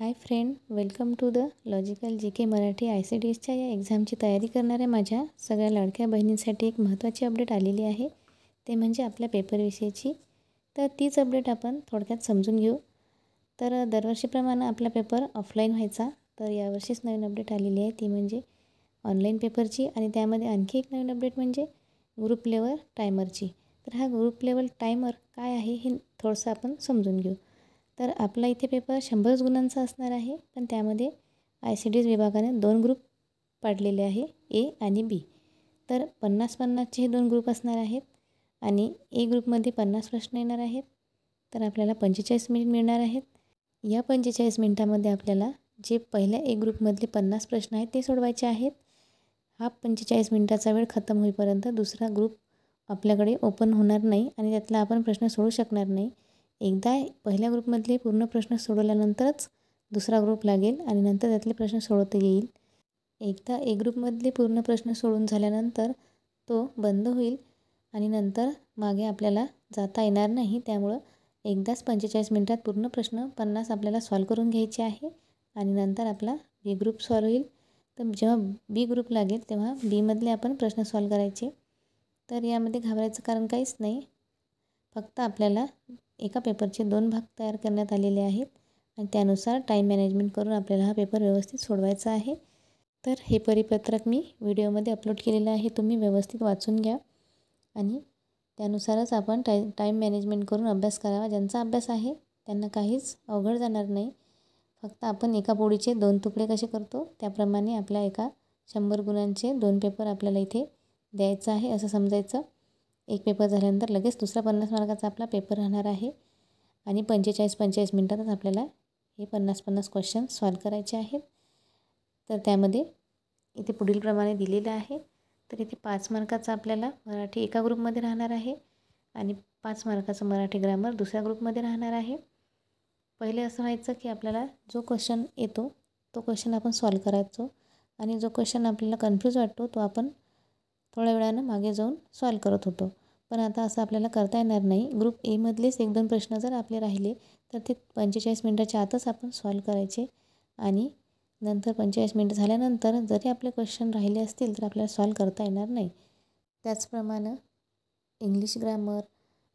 High friend, welcome to the logical G K Marathi ICDSच्या या एक्झामची तयारी करणाऱ्या माझ्या सगळ्या लाडक्या बहिणींसाठी एक महत्त्वाची अपडेट आलेली आहे. ते म्हणजे आपल्या पेपरविषयीची. तर तीच अपडेट आपण थोडक्यात समजून घेऊ. तर दरवर्षीप्रमाणे आपला पेपर ऑफलाईन व्हायचा, तर यावर्षीच नवीन अपडेट आलेली आहे, ती म्हणजे ऑनलाईन पेपरची. आणि त्यामध्ये आणखी एक नवीन अपडेट म्हणजे ग्रुप लेवल टायमरची. तर हा ग्रुप लेवल टायमर काय आहे हे थोडंसं आपण समजून घेऊ. तर आपला इथे पेपर 100 गुणांचा असणार आहे, पण त्यामध्ये ICDS विभागाने 2 ग्रुप पाडलेले आहे, A आणि B. तर 50-50चे हे 2 ग्रुप असणार आहेत आणि A ग्रुपमध्ये 50 प्रश्न येणार आहेत. तर आपल्याला 45 मिनिट मिळणार आहेत. या 45 मिनिटामध्ये आपल्याला जे पहिल्या A ग्रुपमधले 50 प्रश्न आहेत ते सोडवायचे आहेत. हा 45 मिनिटाचा वेळ खतम होईपर्यंत दुसरा ग्रुप आपल्याकडे ओपन होणार नाही आणि त्यातला आपण प्रश्न सोडवू शकणार नाही. एकदा पहिल्या ग्रुपमधले पूर्ण प्रश्न सोडवल्यानंतरच दुसरा ग्रुप लागेल आणि नंतर त्यातले प्रश्न सोडवता येईल. एकदा ए ग्रुपमधले पूर्ण प्रश्न सोडून झाल्यानंतर तो बंद होईल आणि नंतर मागे आपल्याला जाता येणार नाही. त्यामुळं एकदाच 45 मिनिटात पूर्ण प्रश्न 50 आपल्याला सॉल्व करून घ्यायचे आहे आणि नंतर आपला बी ग्रुप सॉल्व होईल. तर जेव्हा बी ग्रुप लागेल तेव्हा बीमधले आपण प्रश्न सॉल्व करायचे. तर यामध्ये घाबरायचं कारण काहीच नाही. फक्त आपल्याला एका पेपरचे 2 भाग तयार करण्यात आलेले आहेत आणि त्यानुसार टाईम मॅनेजमेंट करून आपल्याला हा पेपर व्यवस्थित सोडवायचा आहे. तर हे परिपत्रक मी व्हिडिओमध्ये अपलोड केलेलं आहे, तुम्ही व्यवस्थित वाचून घ्या आणि त्यानुसारच आपण टाईम मॅनेजमेंट करून अभ्यास करावा. ज्यांचा अभ्यास आहे त्यांना काहीच अवघड जाणार नाही. फक्त आपण एका पोळीचे 2 तुकडे कसे करतो त्याप्रमाणे आपल्या एका 100 गुणांचे 2 पेपर आपल्याला इथे द्यायचं आहे असं समजायचं. एक पेपर झाल्यानंतर लगेच दुसरा 50 मार्काचा आपला पेपर राहणार आहे आणि 45 मिनिटातच आपल्याला हे 50 क्वेश्चन सॉल्व करायचे आहेत. तर त्यामध्ये इथे पुढीलप्रमाणे दिलेलं आहे. तर इथे 5 मार्काचा आपल्याला मराठी एका ग्रुपमध्ये राहणार आहे आणि 5 मार्काचा मराठी ग्रामर दुसऱ्या ग्रुपमध्ये राहणार आहे. पहिले असं व्हायचं की आपल्याला जो क्वेश्चन येतो तो क्वेश्चन आपण सॉल्व करायचो आणि जो क्वेश्चन आपल्याला कन्फ्यूज वाटतो तो आपण थोड्या वेळानं मागे जाऊन सॉल्व करत होतो. पण आता असं आपल्याला करता येणार नाही. ग्रुप एमधलेच 1-2 प्रश्न जर आपले राहिले तर ते 45 मिनिटाच्या आतच आपण सॉल्व करायचे आणि नंतर 45 मिनिट झाल्यानंतर जरी आपले क्वेश्चन राहिले असतील तर आपल्याला सॉल्व करता येणार नाही. त्याचप्रमाणे इंग्लिश ग्रामर,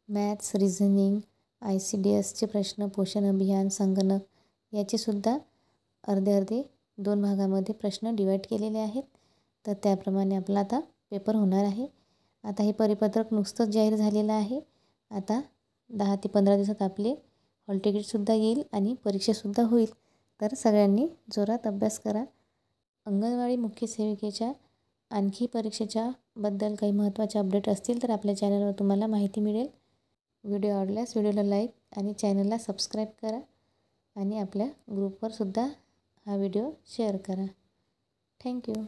मॅथ्स, रिझनिंग, ICDSचे प्रश्न, पोषण अभियान, संगणक याचेसुद्धा अर्धे 2 भागामध्ये प्रश्न डिवाईड केलेले आहेत. तर त्याप्रमाणे आपला आता पेपर होणार आहे. आता हे परिपत्रक नुकतंच जाहीर झालेलं आहे. आता 10 ते 15 दिवसात आपले हॉल तिकीटसुद्धा येईल आणि परीक्षासुद्धा होईल. तर सगळ्यांनी जोरात अभ्यास करा. अंगणवाडी मुख्य सेविकेच्या आणखी परीक्षेच्या बद्दल काही महत्त्वाचे अपडेट असतील तर आपल्या चॅनलवर तुम्हाला माहिती मिळेल. व्हिडिओ आवडल्यास व्हिडिओला लाईक आणि चॅनलला सबस्क्राईब करा आणि आपल्या ग्रुपवरसुद्धा हा व्हिडिओ शेअर करा. थँक्यू.